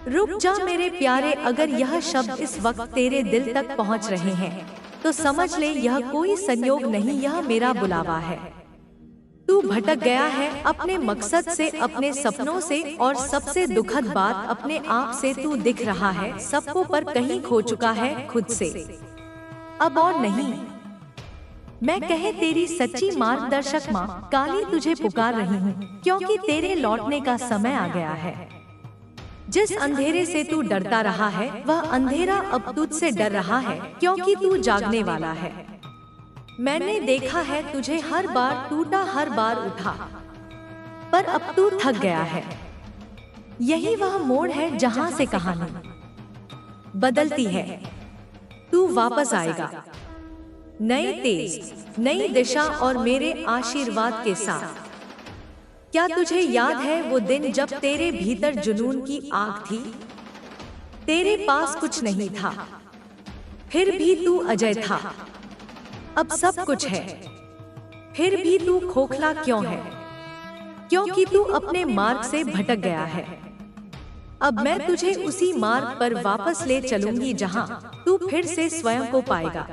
रुक जा मेरे प्यारे, अगर यह शब्द इस वक्त तेरे दिल तक पहुंच रहे हैं तो समझ ले यह कोई संयोग नहीं, यह मेरा बुलावा है। तू भटक गया है अपने मकसद से, अपने सपनों से, और सबसे दुखद बात अपने आप से तू दिख रहा है सबको, पर कहीं खो चुका है खुद से। अब और नहीं। मैं कहे तेरी सच्ची मार्गदर्शक माँ काली तुझे पुकार रही हूँ, क्योंकि तेरे लौटने का समय आ गया है। जिस अंधेरे से तू डरता रहा है वह अंधेरा अब तुझसे डर रहा है, क्योंकि तू जागने वाला है। मैंने देखा है तुझे हर बार टूटा हर बार उठा, पर अब तू थक गया है। यही वह मोड़ है जहां से कहानी बदलती है। तू वापस आएगा नए तेज, नई दिशा और मेरे आशीर्वाद के साथ। क्या तुझे याद है वो दिन जब तेरे भीतर जुनून की आग थी? तेरे पास कुछ नहीं था, फिर भी तू अजय था। अब सब कुछ है, फिर भी तू खोखला क्यों है? क्योंकि तू अपने मार्ग से भटक गया है। अब मैं तुझे उसी मार्ग पर वापस ले चलूंगी जहां तू फिर से स्वयं को पाएगा।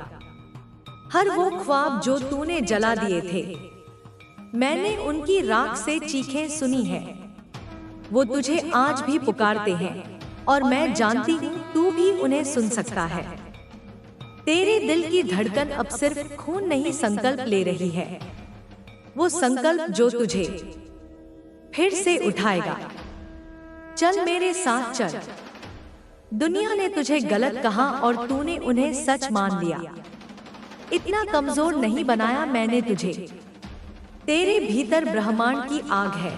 हर वो ख्वाब जो तूने जला दिए थे, मैंने उनकी राख से चीखें सुनी है। वो तुझे आज भी पुकारते हैं और मैं जानती हूँ तू भी उन्हें सुन सकता है। तेरे दिल की धड़कन अब सिर्फ खून नहीं संकल्प ले रही है, वो संकल्प जो तुझे फिर से उठाएगा। चल मेरे साथ चल। दुनिया ने तुझे गलत कहा और तूने उन्हें सच मान लिया। इतना कमजोर नहीं बनाया मैंने तुझे, तेरे भीतर ब्रह्मांड की आग है।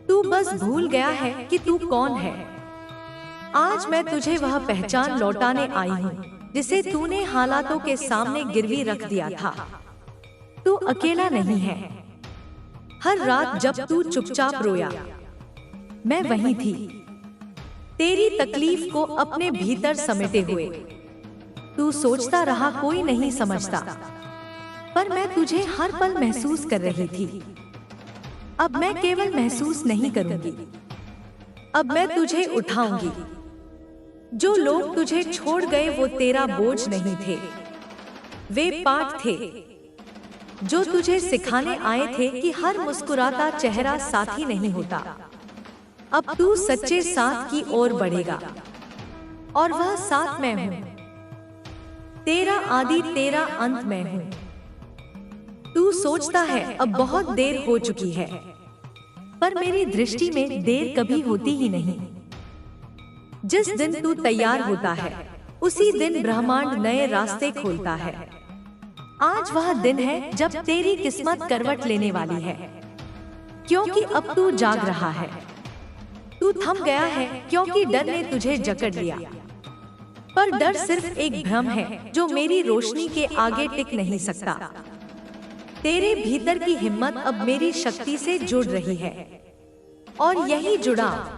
तू बस भूल गया है कि तू कौन है। आज मैं तुझे वह पहचान लौटाने आई हूँ जिसे तूने हालातों के सामने गिरवी रख दिया था। तू अकेला नहीं है। हर रात जब तू चुपचाप रोया, मैं वहीं थी, तेरी तकलीफ को अपने भीतर समेटे हुए। तू सोचता रहा कोई नहीं समझता, पर मैं तुझे हर पल महसूस कर रही थी। अब मैं केवल महसूस नहीं करूंगी, अब मैं तुझे उठाऊंगी। जो लोग तुझे छोड़ गए वो तेरा बोझ नहीं थे, वे पाठ थे जो तुझे सिखाने आए थे कि हर मुस्कुराता चेहरा साथी नहीं होता। अब तू सच्चे साथ की ओर बढ़ेगा और वह साथ मैं हूं। तेरा आदि तेरा अंत मैं हूं। तू सोचता है अब बहुत देर हो चुकी है, पर मेरी दृष्टि में देर कभी होती ही नहीं। जिस दिन तू तैयार होता है उसी दिन ब्रह्मांड नए रास्ते खोलता है। आज वह दिन है जब तेरी किस्मत करवट लेने वाली है, क्योंकि अब तू जाग रहा है। तू थम गया है क्योंकि डर ने तुझे जकड़ लिया, पर डर सिर्फ एक भ्रम है जो मेरी रोशनी के आगे टिक नहीं सकता। तेरे भीतर की हिम्मत अब मेरी शक्ति से जुड़ रही है, और यही जुड़ाव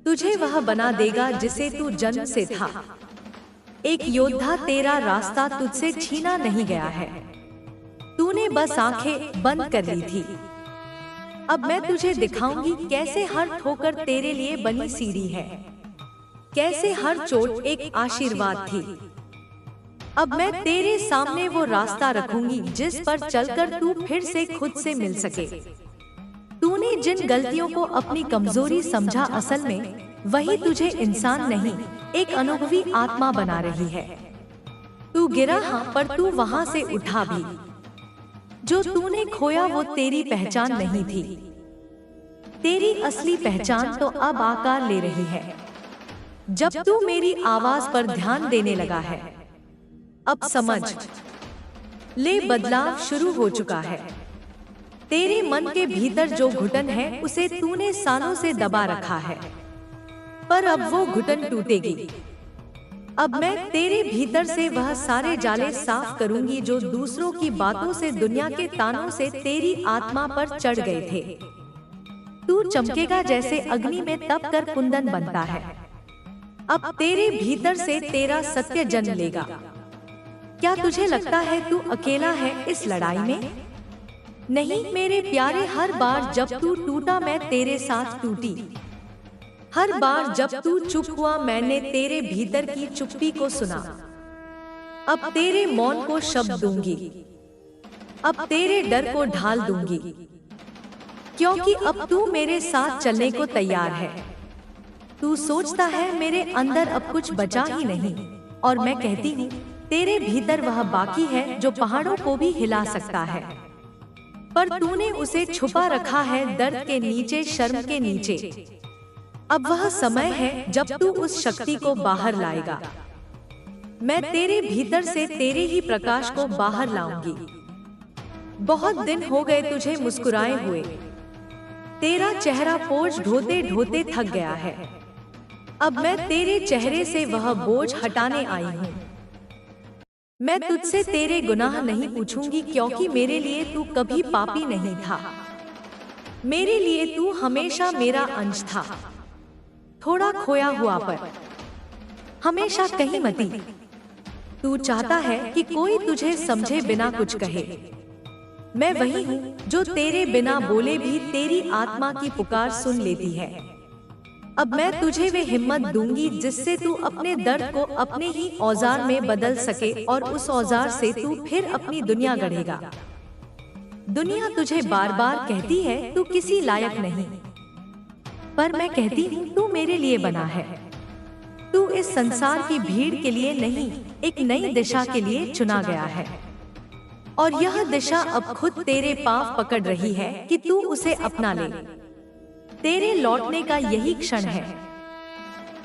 तुझे वह बना देगा जिसे तू जन्म से था। एक योद्धा, तेरा रास्ता तुझसे छीना नहीं गया है। तूने बस आंखें बंद कर ली थी। अब मैं तुझे दिखाऊंगी कैसे हर ठोकर तेरे लिए बनी सीढ़ी है, कैसे हर चोट एक आशीर्वाद थी। अब मैं तेरे सामने वो रास्ता रखूंगी जिस पर चलकर तू फिर से खुद से मिल सके। तूने जिन गलतियों को अपनी कमजोरी समझा, असल में वही तुझे इंसान नहीं, एक अनुभवी आत्मा बना रही है। तू गिरा हाँ, पर तू वहां से उठा भी। जो तूने खोया वो तेरी पहचान नहीं थी। तेरी असली पहचान तो अब आकार ले रही है जब तू मेरी आवाज पर ध्यान देने लगा है। अब समझ ले, बदलाव शुरू हो चुका है। तेरे मन के भीतर जो घुटन है उसे तूने सालों से दबा रखा है, पर अब वो घुटन टूटेगी। अब मैं तेरे भीतर से वह सारे जाले साफ करूंगी जो दूसरों की बातों से, दुनिया के तानों से तेरी आत्मा पर चढ़ गए थे। तू चमकेगा जैसे अग्नि में तप कर कुंदन बनता है। अब तेरे भीतर से तेरा सत्य जन्म लेगा। क्या तुझे लगता है तू अकेला है इस लड़ाई में? नहीं मेरे प्यारे, हर बार जब तू टूटा मैं तेरे साथ टूटी। हर बार जब तू चुप हुआ मैंने तेरे भीतर की चुप्पी को सुना। अब तेरे मौन को शब्द दूंगी, अब तेरे डर को ढाल दूंगी, क्योंकि अब तू मेरे साथ चलने को तैयार है। तू सोचता है मेरे अंदर अब कुछ बचा ही नहीं, और मैं कहती हूँ तेरे भीतर वह बाकी है जो पहाड़ों को भी हिला सकता है, पर तूने उसे छुपा रखा है दर्द के नीचे, शर्म के नीचे। अब वह समय है जब तू उस शक्ति को बाहर लाएगा। मैं तेरे भीतर से तेरे ही प्रकाश को बाहर लाऊंगी। बहुत दिन हो गए तुझे मुस्कुराए हुए, तेरा चेहरा पोंछ ढोते ढोते थक गया है। अब मैं तेरे चेहरे से वह बोझ हटाने आई हूँ। मैं तुझसे तेरे गुनाह नहीं पूछूंगी, क्योंकि मेरे लिए तू कभी पापी नहीं था। मेरे लिए तू हमेशा मेरा अंश था, थोड़ा खोया हुआ पर हमेशा कहीं मती। तू चाहता है कि कोई तुझे समझे बिना कुछ कहे। मैं वही हूँ जो तेरे बिना बोले भी तेरी आत्मा की पुकार सुन लेती है। अब मैं तुझे वे हिम्मत दूंगी जिससे तू अपने दर्द को अपने ही औजार में बदल सके, और उस औजार से तू फिर अपनी दुनिया गढ़ेगा। दुनिया तुझे बार बार कहती है तू किसी लायक नहीं, पर मैं कहती हूँ तू मेरे लिए बना है। तू इस संसार की भीड़ के लिए नहीं, एक नई दिशा के लिए चुना गया है, और यह दिशा अब खुद तेरे पांव पकड़ रही है कि तू उसे अपना ले। तेरे लौटने का यही क्षण है।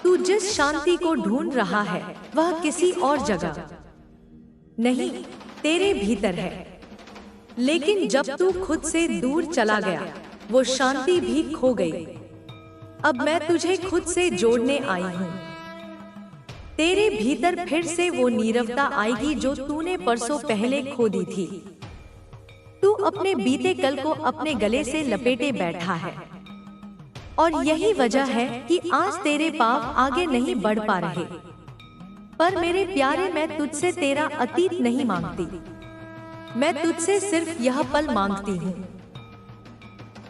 तू जिस शांति को ढूंढ रहा है वह किसी और जगह नहीं, तेरे भीतर है। लेकिन जब तू खुद से दूर चला गया वो शांति भी खो गई। अब मैं तुझे खुद से जोड़ने आई हूँ। तेरे भीतर फिर से वो नीरवता आएगी जो तूने परसों पहले खो दी थी। तू अपने बीते कल को अपने गले से लपेटे बैठा है, और यही वजह है कि आज तेरे पाँव आगे नहीं बढ़ पा रहे। पर मेरे प्यारे, मैं तुझसे तेरा अतीत नहीं मांगती, मैं तुझसे सिर्फ यह पल मांगती हूँ।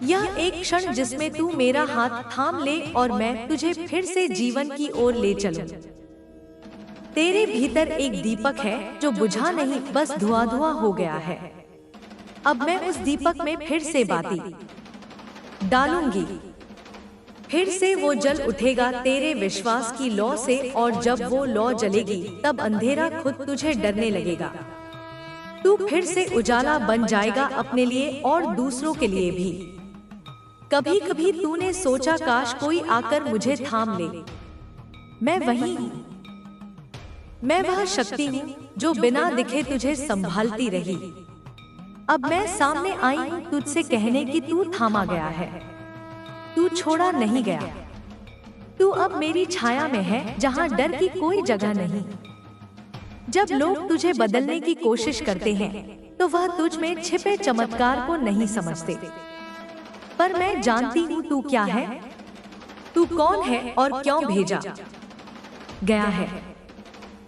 यह एक क्षण जिसमें तू मेरा हाथ थाम ले और मैं तुझे फिर से जीवन की ओर ले चलूं। तेरे भीतर एक दीपक है जो बुझा नहीं, बस धुआं धुआं हो गया है। अब मैं उस दीपक में फिर से बाती डालूंगी। फिर से वो जल उठेगा तेरे विश्वास की लौ से, और जब वो लौ जलेगी तब अंधेरा खुद तुझे डरने लगेगा। तू फिर से उजाला बन जाएगा अपने लिए और दूसरों के लिए भी। कभी कभी तूने सोचा काश कोई आकर मुझे थाम ले। मैं वही हूँ, मैं वह शक्ति हूँ जो बिना दिखे तुझे संभालती रही। अब मैं सामने आई हूँ तुझसे कहने की तू थामा गया है, तू छोड़ा नहीं गया। तू अब मेरी छाया में है जहाँ डर की कोई जगह नहीं। जब लोग तुझे बदलने की कोशिश करते हैं तो वह तुझ में छिपे चमत्कार को नहीं समझते, पर मैं जानती हूँ तू क्या है, तू कौन है और क्यों भेजा गया है।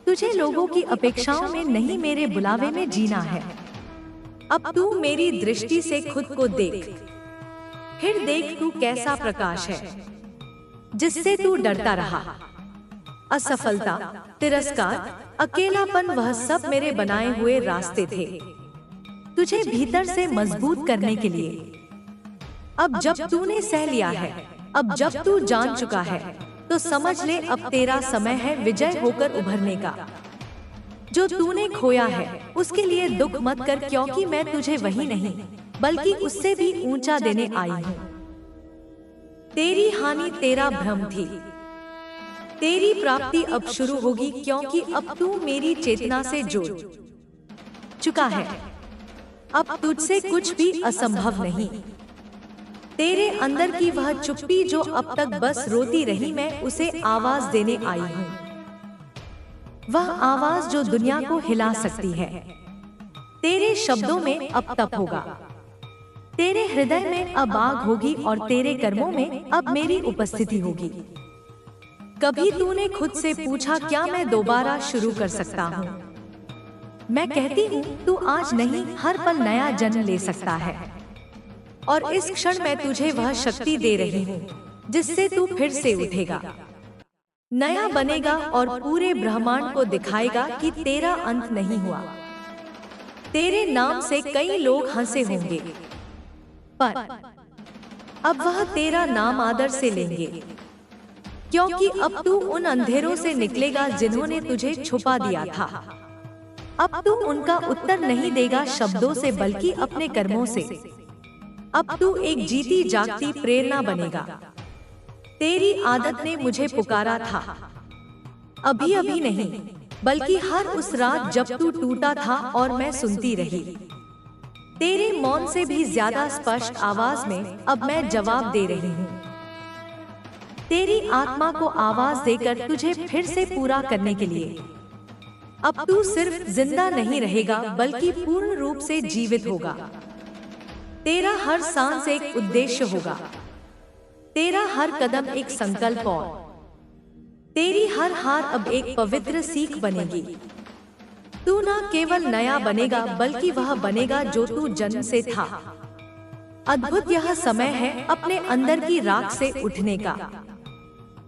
तुझे लोगों की अपेक्षाओं में नहीं, मेरे बुलावे में जीना है। अब तू मेरी दृष्टि से खुद को देख, फिर देख तू कैसा प्रकाश है जिससे तू डरता रहा। असफलता, तिरस्कार, अकेलापन, वह सब मेरे बनाए हुए रास्ते थे तुझे भीतर से मजबूत करने के लिए। अब जब तूने सह लिया है, अब जब तू जान चुका है, तो समझ ले अब तेरा समय है विजय होकर उभरने का। जो तूने खोया है उसके लिए दुख मत कर, क्योंकि मैं तुझे वही नहीं बल्कि उससे भी ऊंचा देने आई हूँ। तेरी हानि तेरा भ्रम थी, तेरी प्राप्ति अब शुरू होगी, क्योंकि अब तू मेरी चेतना से जुड़ चुका है। अब तुझसे कुछ भी असंभव नहीं। तेरे अंदर की वह चुप्पी जो अब तक बस रोती रही, मैं उसे आवाज देने आई हूँ। वह आवाज जो दुनिया को हिला सकती है। तेरे शब्दों में अब तप होगा, तेरे हृदय में अब आग होगी, और तेरे कर्मों में अब मेरी उपस्थिति होगी। कभी तूने खुद से पूछा क्या मैं दोबारा शुरू कर सकता हूँ? मैं कहती हूँ तू आज नहीं, हर पल नया जन्म ले सकता है। और इस क्षण मैं तुझे वह शक्ति दे रही हूँ जिससे तू फिर से उठेगा, नया बनेगा और पूरे ब्रह्मांड को दिखाएगा कि तेरा अंत नहीं हुआ। तेरे नाम से कई लोग हंसे होंगे, पर अब वह तेरा नाम आदर से लेंगे, क्योंकि अब तू उन अंधेरों से निकलेगा जिन्होंने तुझे छुपा दिया था। अब तू उनका उत्तर नहीं देगा शब्दों से, बल्कि अपने कर्मों से। अब तू एक जीती जागती प्रेरणा बनेगा। तेरी आदत ने मुझे पुकारा था, अभी अभी नहीं, बल्कि हर उस रात जब तू टूटा था और मैं सुनती रही। तेरे मौन से भी ज्यादा स्पष्ट आवाज में अब मैं जवाब दे रही हूँ। तेरी आत्मा को आवाज देकर तुझे फिर से पूरा करने के लिए। अब तू सिर्फ जिंदा नहीं रहेगा, बल्कि पूर्ण रूप से जीवित होगा। तेरा हर सांस एक उद्देश्य होगा, तेरा हर कदम एक संकल्प, और तेरी हर हार अब एक पवित्र सीख बनेगी। तू न केवल नया बनेगा, बल्कि वह बनेगा जो तू जन्म से था। अद्भुत यह समय है अपने अंदर की राख से उठने का।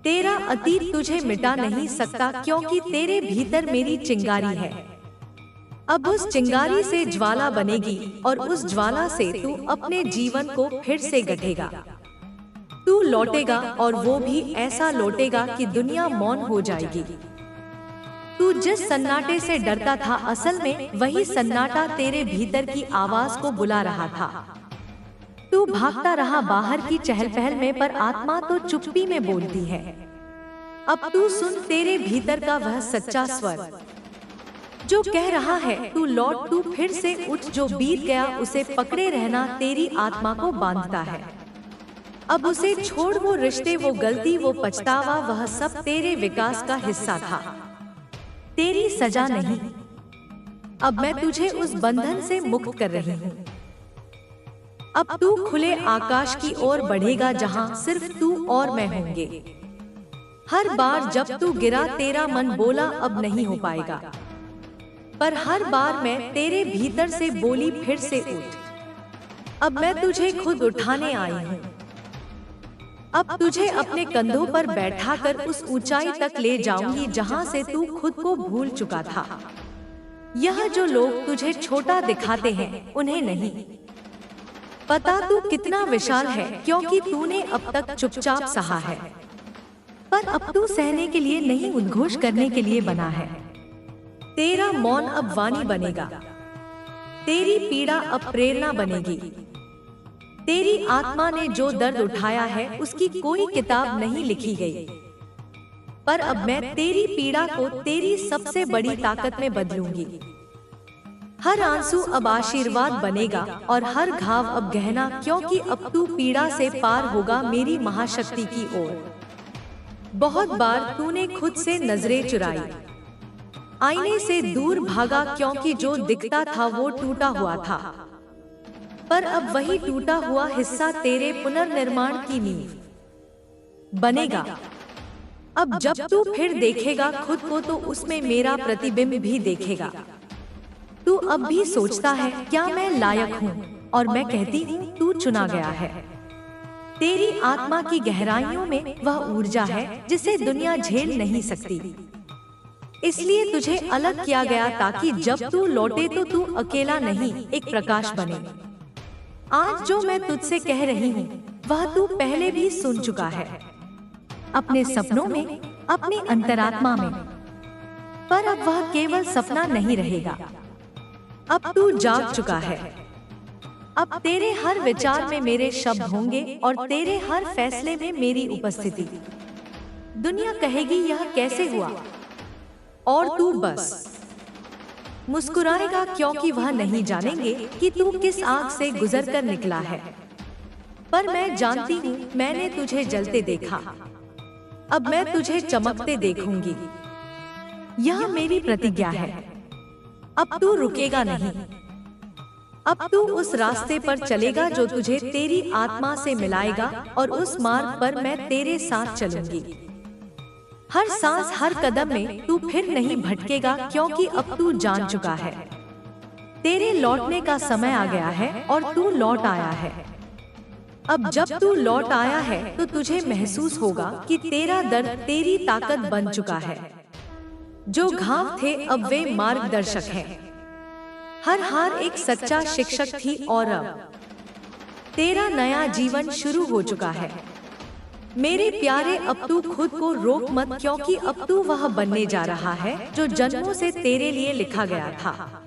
तेरा अतीत तुझे मिटा नहीं सकता, क्योंकि तेरे भीतर मेरी चिंगारी है। अब उस चिंगारी से ज्वाला बनेगी, और उस ज्वाला से तू अपने जीवन को फिर से गढ़ेगा। तू लौटेगा, और वो भी ऐसा लौटेगा कि दुनिया मौन हो जाएगी। तू जिस सन्नाटे से डरता था, असल में वही सन्नाटा तेरे भीतर की आवाज को बुला रहा था। तू भागता रहा बाहर की चहल पहल में, पर आत्मा तो चुप्पी में बोलती है। अब तू सुन तेरे भीतर का वह सच्चा स्वर जो कह रहा है, तू लौट, तू फिर से उठ। जो बीत गया उसे पकड़े रहना तेरी आत्मा को बांधता है। अब उसे छोड़, वो रिश्ते, वो गलती, वो पछतावा, वह सब तेरे विकास का हिस्सा था, तेरी सजा नहीं। अब मैं तुझे उस बंधन से मुक्त कर रही हूँ। अब तू खुले आकाश की ओर बढ़ेगा, जहाँ सिर्फ तू और मैं होंगे। हर बार जब तू गिरा, तेरा मन बोला अब नहीं हो पाएगा, पर हर बार मैं तेरे भीतर से बोली फिर से उठ। अब मैं तुझे खुद उठाने आई हूँ। अब तुझे अपने कंधों पर बैठाकर उस ऊंचाई तक ले जाऊंगी जहां से तू खुद को भूल चुका था। यह जो लोग तुझे छोटा दिखाते हैं, उन्हें नहीं पता तू कितना विशाल है, क्योंकि तूने अब तक चुपचाप सहा है। पर अब तू सहने के लिए नहीं, उद्घोष करने के लिए बना है। तेरा मौन अब वाणी बनेगा, तेरी पीड़ा अब प्रेरणा बनेगी। तेरी आत्मा ने जो दर्द उठाया है, उसकी कोई किताब नहीं लिखी गई, पर अब मैं तेरी पीड़ा को तेरी सबसे बड़ी ताकत में बदलूंगी। हर आंसू अब आशीर्वाद बनेगा, और हर घाव अब गहना, क्योंकि अब तू पीड़ा से पार होगा मेरी महाशक्ति की ओर। बहुत बार तूने खुद से नजरें चुराई, आईने से दूर भागा, क्योंकि जो दिखता था वो टूटा हुआ था। पर अब वही टूटा हुआ हिस्सा तेरे पुनर्निर्माण की नींव बनेगा। अब जब तू फिर देखेगा खुद को, तो उसमें मेरा प्रतिबिंब भी देखेगा। तू अब भी सोचता है, क्या मैं लायक हूँ? और मैं कहती हूँ, तू चुना गया है। तेरी आत्मा की गहराइयों में वह ऊर्जा है जिसे दुनिया झेल नहीं सकती। इसलिए तुझे अलग किया गया, ताकि जब तू लौटे तो तू अकेला नहीं, एक प्रकाश बने। आज जो मैं तुझसे कह रही हूँ, वह तू पहले भी सुन चुका है, अपने सपनों में, अपनी अंतरात्मा में। पर अब वह केवल सपना नहीं रहेगा, अब तू जाग चुका है। अब तेरे हर विचार में मेरे शब्द होंगे, और तेरे हर फैसले में मेरी उपस्थिति। दुनिया कहेगी यह कैसे हुआ, और तू बस मुस्कुराएगा, क्योंकि वह नहीं जानेंगे कि तू किस आग से गुजरकर निकला है। पर मैं जानती हूँ, मैंने तुझे जलते देखा, अब मैं तुझे चमकते देखूंगी। यह मेरी प्रतिज्ञा है। अब तू रुकेगा नहीं, अब तू उस रास्ते पर चलेगा जो तुझे तेरी आत्मा से मिलाएगा, और उस मार्ग पर मैं तेरे साथ चलूंगी। हर सांस, हर कदम में तू फिर नहीं भटकेगा, क्योंकि अब तू जान चुका है तेरे लौटने का समय आ गया है, और तू लौट आया है। अब जब तू लौट आया है तो तुझे महसूस होगा कि तेरा दर्द तेरी ताकत बन चुका है। जो घाव थे अब वे मार्गदर्शक हैं। हर हार एक सच्चा शिक्षक थी और अब तेरा नया जीवन शुरू हो चुका है। मेरे प्यारे, अब तू खुद को रोक मत, क्योंकि अब तू वह बनने जा रहा है जो जन्मों से तेरे लिए लिखा गया था।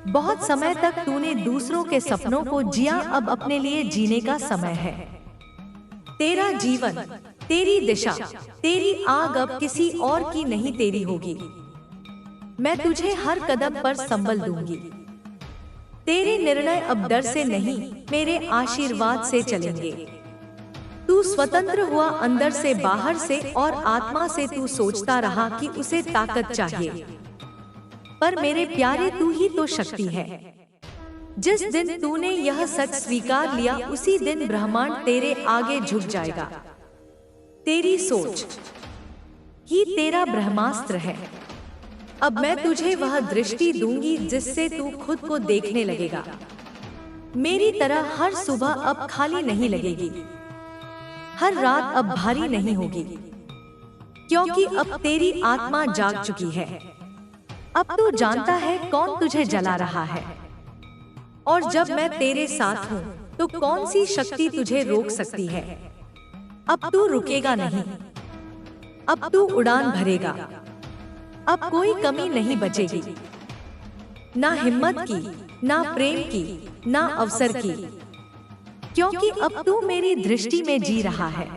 बहुत समय तक तूने दूसरों के सपनों को जिया, अब अपने लिए जीने का समय है। तेरा जीवन, तेरी दिशा, तेरी आग अब किसी और की नहीं तेरी होगी। मैं तुझे हर कदम पर संबल दूंगी। तेरे निर्णय अब डर से नहीं, मेरे आशीर्वाद से चलेंगे। तू स्वतंत्र हुआ अंदर से, बाहर से, और आत्मा से। तू सोचता रहा कि उसे ताकत चाहिए, पर मेरे प्यारे, तू ही तो शक्ति है। जिस दिन तूने यह सच स्वीकार लिया, उसी दिन ब्रह्मांड तेरे आगे झुक जाएगा। तेरी सोच ही तेरा ब्रह्मास्त्र है। अब मैं तुझे वह दृष्टि दूंगी जिससे तू खुद को देखने लगेगा। मेरी तरह हर सुबह अब खाली नहीं लगेगी, हर रात अब भारी नहीं होगी, क्योंकि अब तेरी आत्मा जाग चुकी है। अब तू जानता है कौन तुझे जला रहा है, और जब मैं तेरे साथ हूँ तो कौन सी शक्ति तुझे रोक सकती है। अब तू रुकेगा नहीं, अब तू उड़ान भरेगा। अब कोई कमी नहीं बचेगी, ना हिम्मत की, ना प्रेम की, ना अवसर की, क्योंकि अब तू मेरी दृष्टि में जी रहा है।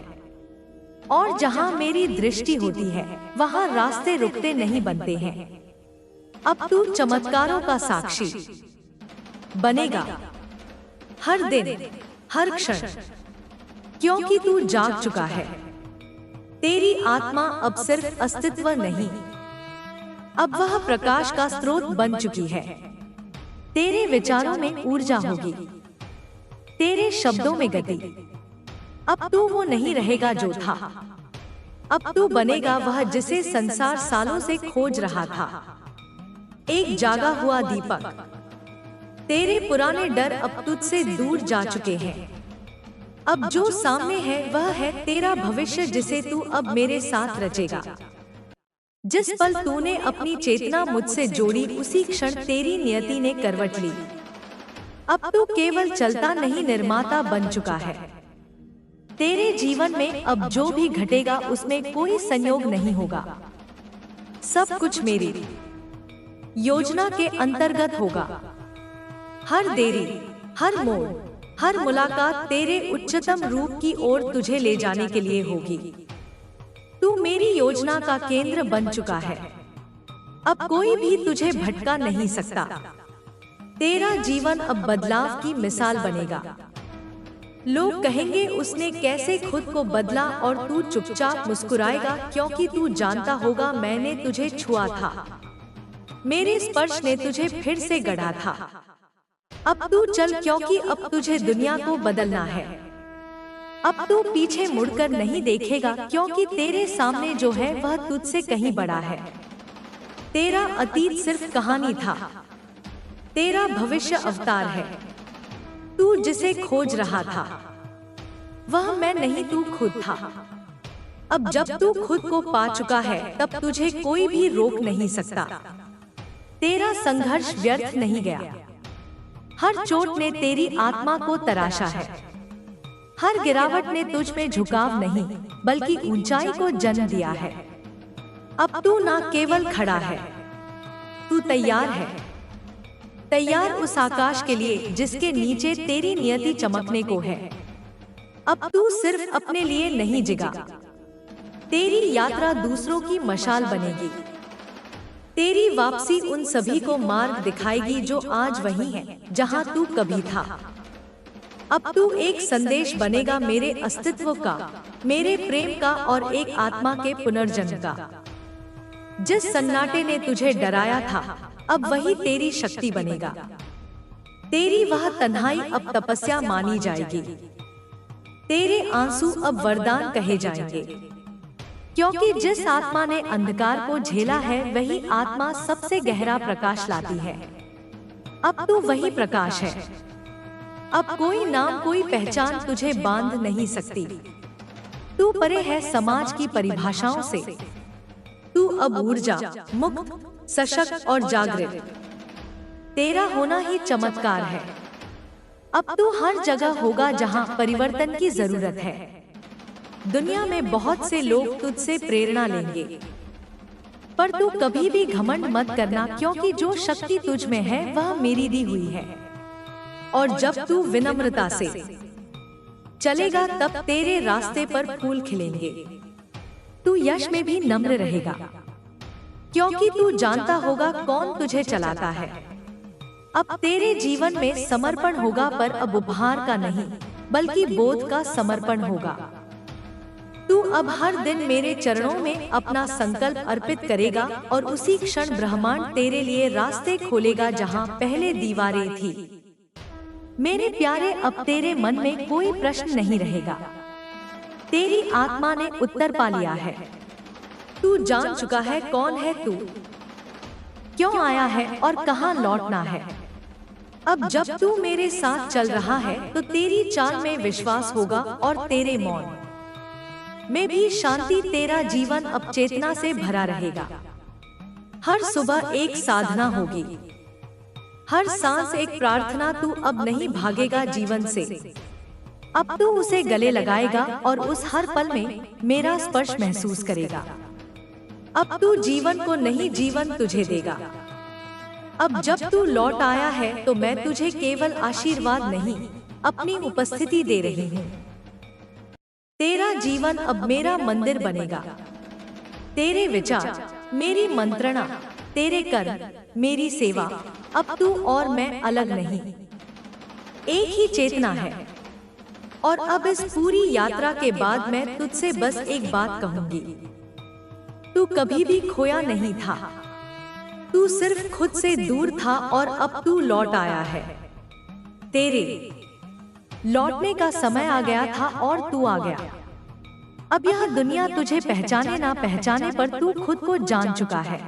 और जहाँ मेरी दृष्टि होती है वहाँ रास्ते रुकते नहीं बनते हैं। अब तू चमत्कारों का साक्षी बनेगा, हर दिन, हर क्षण, क्योंकि तू जाग चुका है। तेरी आत्मा अब सिर्फ अस्तित्व नहीं, अब वह प्रकाश का स्रोत बन चुकी है। तेरे विचारों में ऊर्जा होगी, तेरे शब्दों में गति। अब तू वो नहीं रहेगा जो था, अब तू बनेगा वह जिसे संसार सालों से खोज रहा था। एक जागा हुआ दीपक। तेरे पुराने डर अब तुझसे दूर जा चुके हैं। अब जो सामने है वह है तेरा भविष्य, जिसे तू अब मेरे साथ रचेगा। जिस पल तूने अपनी चेतना मुझसे जोड़ी, उसी क्षण तेरी नियति ने करवट ली। अब तू केवल चलता नहीं, निर्माता बन चुका है। तेरे जीवन में अब जो भी घटेगा उसमें कोई संयोग नहीं होगा। सब कुछ मेरी योजना के अंतर्गत होगा। हर देरी, हर मोड़, हर मुलाकात तेरे उच्चतम रूप की ओर तुझे ले जाने के लिए होगी। तू मेरी योजना का केंद्र बन चुका है। अब कोई भी तुझे भटका नहीं सकता। तेरा जीवन अब बदलाव की मिसाल बनेगा। लोग कहेंगे उसने कैसे खुद को बदला, और तू चुपचाप मुस्कुराएगा, क्योंकि तू जानता होगा मैंने तुझे छुआ था, मेरे स्पर्श ने तुझे फिर से गढ़ा था। अब तू चल, क्योंकि अब तुझे दुनिया को बदलना है। अब तू पीछे मुड़कर नहीं देखेगा, क्योंकि तेरे सामने जो है वह तुझसे कहीं बड़ा है। तेरा अतीत सिर्फ कहानी था, तेरा भविष्य अवतार है। तू जिसे खोज रहा था वह मैं नहीं, तू खुद था। अब जब तू खुद को पा चुका है तब तुझे कोई भी रोक नहीं सकता। तेरा संघर्ष व्यर्थ नहीं गया। हर चोट ने तेरी आत्मा को तराशा है। हर गिरावट ने तुझ में झुकाव नहीं बल्कि ऊंचाई को जन्म दिया है। अब तू ना केवल खड़ा है, तू तैयार है। तैयार उस आकाश के लिए जिसके नीचे तेरी नियति चमकने को है। अब तू सिर्फ अपने लिए नहीं जिगा, तेरी यात्रा दूसरों की मशाल बनेगी। तेरी वापसी उन सभी को मार्ग दिखाएगी जो आज वही हैं जहां तू कभी था। अब तू एक संदेश बनेगा, मेरे अस्तित्व का, मेरे प्रेम का और एक आत्मा के पुनर्जन्म का। जिस सन्नाटे ने तुझे डराया था अब वही तेरी शक्ति बनेगा। तेरी वह तन्हाई अब तपस्या मानी जाएगी। तेरे आंसू अब वरदान कहे जाएंगे, क्योंकि जिस आत्मा ने अंधकार को झेला है वही आत्मा सबसे गहरा प्रकाश लाती है। अब तू वही प्रकाश है। अब कोई नाम कोई पहचान तुझे बांध नहीं सकती। तू परे है समाज की परिभाषाओं से। तू अब ऊर्जा, मुक्त, सशक्त और जागृत। तेरा होना ही चमत्कार है। अब तू हर जगह होगा जहां परिवर्तन की जरूरत है। दुनिया में बहुत से लोग तुझसे प्रेरणा लेंगे, पर तू कभी भी घमंड मत करना, क्योंकि जो शक्ति तुझ में है वह मेरी दी हुई है। और जब तू विनम्रता से चलेगा तब तेरे रास्ते पर फूल खिलेंगे। तू यश में भी नम्र रहेगा, क्योंकि तू जानता होगा कौन तुझे चलाता है। अब तेरे जीवन में समर्पण होगा, पर अब उपहार का नहीं बल्कि बोध का समर्पण होगा। तू अब हर दिन मेरे चरणों में अपना संकल्प अर्पित करेगा और उसी क्षण ब्रह्मांड तेरे लिए रास्ते खोलेगा जहां पहले दीवारें थी। मेरे प्यारे, अब तेरे मन में कोई प्रश्न नहीं रहेगा। तेरी आत्मा ने उत्तर पा लिया है। तू जान चुका है कौन है तू, क्यों आया है और कहां लौटना है। अब जब तू मेरे साथ चल रहा है तो तेरी चाल में विश्वास होगा और तेरे मौन में भी शांति। तेरा जीवन अब चेतना से भरा रहेगा। हर सुबह एक साधना होगी, हर सांस एक प्रार्थना। तू अब नहीं भागेगा जीवन से, अब तू उसे गले लगाएगा और उस हर पल में मेरा स्पर्श महसूस करेगा। अब तू जीवन को नहीं, जीवन तुझे देगा। अब जब तू लौट आया है तो मैं तुझे केवल आशीर्वाद नहीं, अपनी उपस्थिति दे रही हूँ। तेरा जीवन अब मेरा मंदिर बनेगा। तेरे विचार मेरी मंत्रणा, तेरे कर्म मेरी सेवा। अब तू और मैं अलग नहीं, एक ही चेतना है। और अब इस पूरी यात्रा के बाद मैं तुझसे बस एक बात कहूंगी। तू कभी भी खोया नहीं था, तू सिर्फ खुद से दूर था और अब तू लौट आया है। तेरे लौटने का समय आ गया था और तू आ गया। अब यह दुनिया तुझे पहचाने ना पहचाने, पर तू खुद को जान चुका है।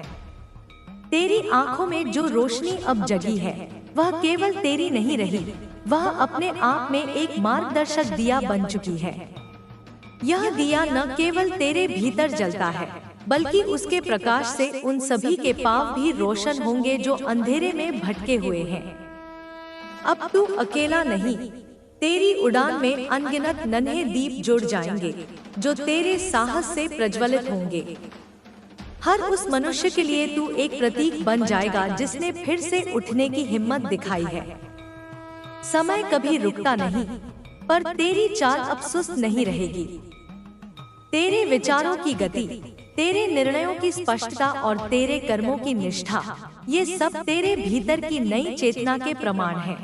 तेरी आंखों में जो रोशनी अब जगी है वह केवल तेरी नहीं रही, वह अपने आप में एक मार्गदर्शक दिया बन चुकी है। यह दिया न केवल तेरे भीतर जलता है, बल्कि उसके प्रकाश से उन सभी के पांव भी रोशन होंगे जो अंधेरे में भटके हुए हैं। अब तू अकेला नहीं, तेरी उड़ान में अनगिनत नन्हे दीप जुड़ जाएंगे जो तेरे साहस से प्रज्वलित होंगे। हर उस मनुष्य के लिए तू एक प्रतीक बन जाएगा जिसने फिर से उठने की हिम्मत दिखाई है। समय कभी रुकता नहीं, पर तेरी चाल अब सुस्त नहीं रहेगी। तेरे विचारों की गति, तेरे निर्णयों की स्पष्टता और तेरे कर्मों की निष्ठा, ये सब तेरे भीतर की नई चेतना के प्रमाण हैं।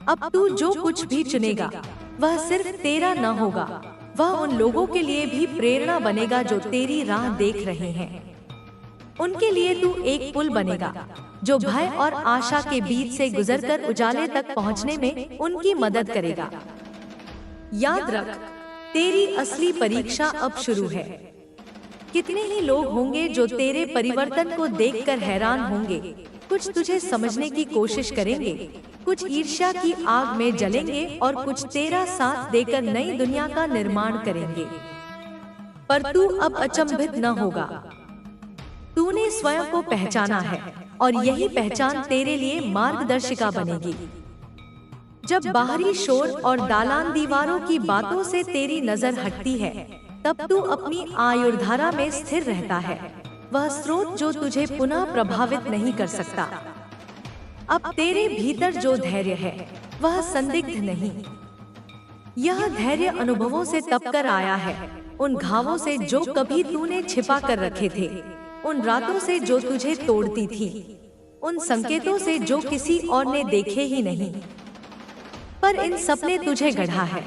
अब तू जो कुछ भी चुनेगा वह सिर्फ तेरा न होगा, वह उन लोगों के लिए भी प्रेरणा बनेगा जो तेरी राह देख रहे हैं। उनके लिए तू एक पुल बनेगा जो भय और आशा के बीच से गुजरकर उजाले तक पहुंचने में उनकी मदद करेगा। याद रख, तेरी असली परीक्षा अब शुरू है। कितने ही लोग होंगे जो तेरे परिवर्तन को देखकर हैरान होंगे। कुछ तुझे समझने की कोशिश करेंगे, कुछ ईर्ष्या की आग में जलेंगे और कुछ तेरा साथ देकर नई दुनिया का निर्माण करेंगे। पर तू अब अचंभित न होगा। तूने स्वयं को पहचाना है और यही पहचान तेरे लिए मार्गदर्शिका बनेगी। जब बाहरी शोर और दालान दीवारों की बातों से तेरी नजर हटती है, तब तू अपनी आयुर्धारा में स्थिर रहता है, वह स्रोत जो तुझे पुनः प्रभावित नहीं कर सकता। अब तेरे भीतर जो धैर्य है वह संदिग्ध नहीं। यह धैर्य अनुभवों से तपकर आया है, उन घावों से जो कभी तूने छिपा कर रखे थे, उन रातों से जो तुझे तोड़ती थी, उन संकेतों से जो किसी और ने देखे ही नहीं। पर इन सपने तुझे गढ़ा है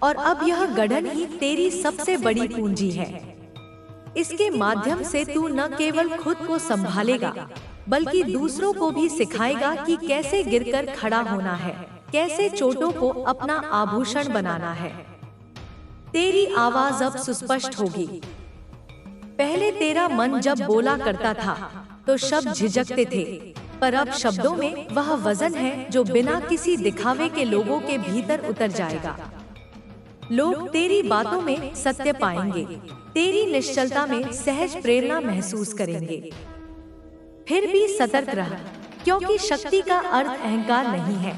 और अब यह गढ़न ही तेरी सबसे बड़ी पूंजी है। इसके माध्यम से तू न केवल खुद को संभालेगा बल्कि दूसरों को भी सिखाएगा कि कैसे गिरकर खड़ा होना है, कैसे चोटों को अपना आभूषण बनाना है। तेरी आवाज अब सुस्पष्ट होगी। पहले तेरा मन जब बोला करता था तो शब्द झिझकते थे, पर अब शब्दों में वह वजन है जो बिना किसी दिखावे के लोगों के भीतर उतर जाएगा। लोग तेरी बातों में सत्य पाएंगे, तेरी निश्चलता में सहज प्रेरणा महसूस करेंगे। फिर भी सतर्क रह, क्योंकि शक्ति का अर्थ अहंकार नहीं है।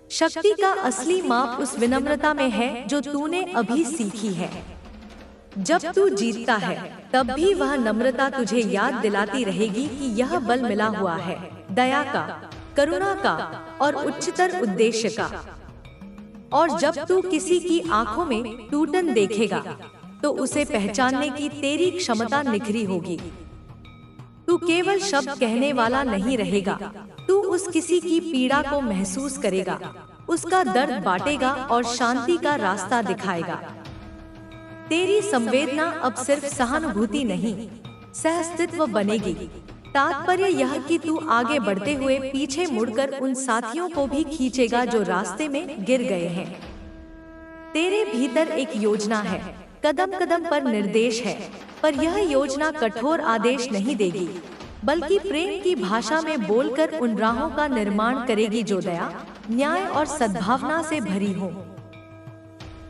शक्ति का असली माप उस विनम्रता में है जो तूने अभी सीखी है। जब तू जीतता है तब भी वह नम्रता तुझे याद दिलाती रहेगी कि यह बल मिला हुआ है दया का, करुणा का और उच्चतर उद्देश्य का। और जब तू किसी की आंखों में टूटन देखेगा तो उसे पहचानने की तेरी क्षमता निखरी होगी। तू केवल शब्द कहने वाला नहीं रहेगा, तू उस किसी की पीड़ा को महसूस करेगा, उसका दर्द बांटेगा और शांति का रास्ता दिखाएगा। तेरी संवेदना अब सिर्फ सहानुभूति नहीं, सहअस्तित्व बनेगी। तात्पर्य यह कि तू आगे बढ़ते हुए पीछे मुड़कर उन साथियों को भी खींचेगा जो रास्ते में गिर गए हैं। तेरे भीतर एक योजना है, कदम कदम पर निर्देश है, पर यह योजना कठोर आदेश नहीं देगी, बल्कि प्रेम की भाषा में बोलकर उन राहों का निर्माण करेगी जो दया, न्याय और सद्भावना से भरी हो।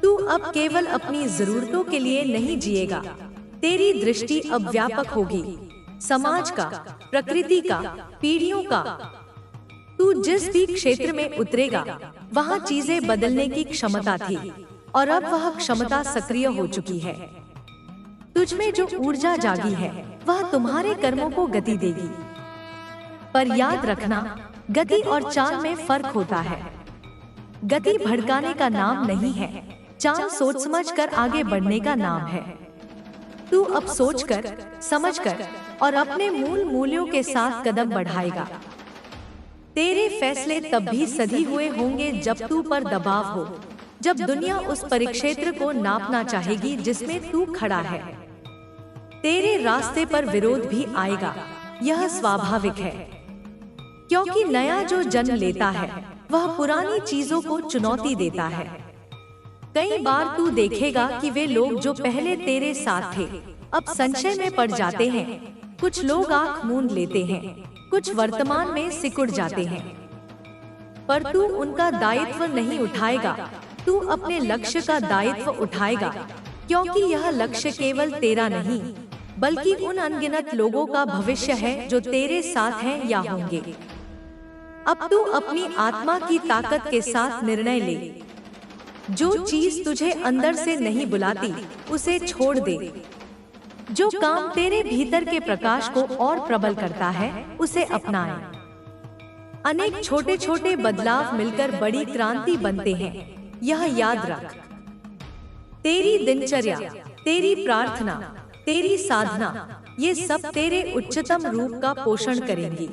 तू अब केवल अपनी जरूरतों के लिए नहीं जिएगा, तेरी दृष्टि अब व्यापक होगी, समाज का, प्रकृति का, पीढ़ियों का। तू जिस भी क्षेत्र में उतरेगा वहाँ चीजें बदलने की क्षमता थी और अब वह क्षमता सक्रिय हो चुकी है। तुझमें जो ऊर्जा जागी है वह तुम्हारे कर्मों को गति देगी। पर याद रखना, गति और चाल में फर्क होता है। गति भड़काने का नाम नहीं है, चाल सोच समझ कर आगे बढ़ने का नाम है। तू अब सोचकर, समझकर और अपने मूल मूल्यों के साथ कदम बढ़ाएगा। तेरे फैसले तब भी सही हुए होंगे जब तू पर दबाव हो, जब दुनिया उस परिक्षेत्र को नापना चाहेगी जिसमें तू खड़ा है। तेरे रास्ते पर विरोध भी आएगा, यह स्वाभाविक है, क्योंकि नया जो जन्म लेता है वह पुरानी चीजों को चुनौती देता है। कई बार तू देखेगा कि वे लोग जो पहले तेरे साथ थे अब संशय में पड़ जाते हैं। कुछ लोग आंख मूंद लेते हैं, कुछ वर्तमान में सिकुड़ जाते हैं, पर तू उनका दायित्व नहीं उठाएगा, तू अपने लक्ष्य का दायित्व उठाएगा, क्योंकि यह लक्ष्य केवल तेरा नहीं बल्कि उन अनगिनत लोगों का भविष्य है जो तेरे साथ हैं या होंगे। अब तू अपनी आत्मा की ताकत के साथ निर्णय ले। जो चीज तुझे अंदर से नहीं बुलाती उसे छोड़ दे। जो काम तेरे भीतर के प्रकाश को और प्रबल करता है उसे अपनाए। अनेक छोटे छोटे बदलाव मिलकर बड़ी क्रांति बनते हैं, यह याद रख। तेरी दिनचर्या, तेरी प्रार्थना, तेरी साधना, ये सब तेरे उच्चतम रूप का पोषण करेंगी।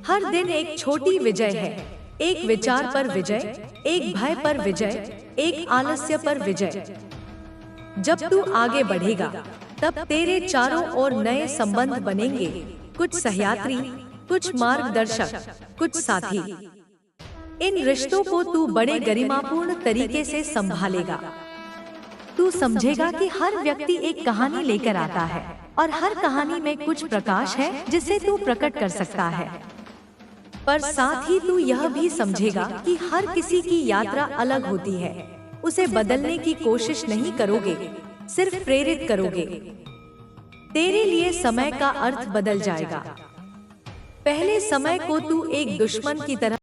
हर दिन एक छोटी विजय है, एक विचार पर विजय, एक भय पर विजय, एक आलस्य पर विजय। जब तू आगे बढ़ेगा तब तेरे चारों ओर नए संबंध बनेंगे, कुछ सहयात्री, कुछ मार्गदर्शक, कुछ साथी। इन रिश्तों को तू बड़े गरिमापूर्ण तरीके से संभालेगा। तू समझेगा कि हर व्यक्ति एक कहानी लेकर आता है और हर कहानी में कुछ प्रकाश है जिसे तू प्रकट कर सकता है। पर साथ ही तू यह भी समझेगा कि हर किसी की यात्रा अलग होती है। उसे बदलने की कोशिश नहीं करोगे, सिर्फ प्रेरित करोगे। तेरे लिए समय का अर्थ बदल जाएगा। पहले समय को तू एक दुश्मन की तरह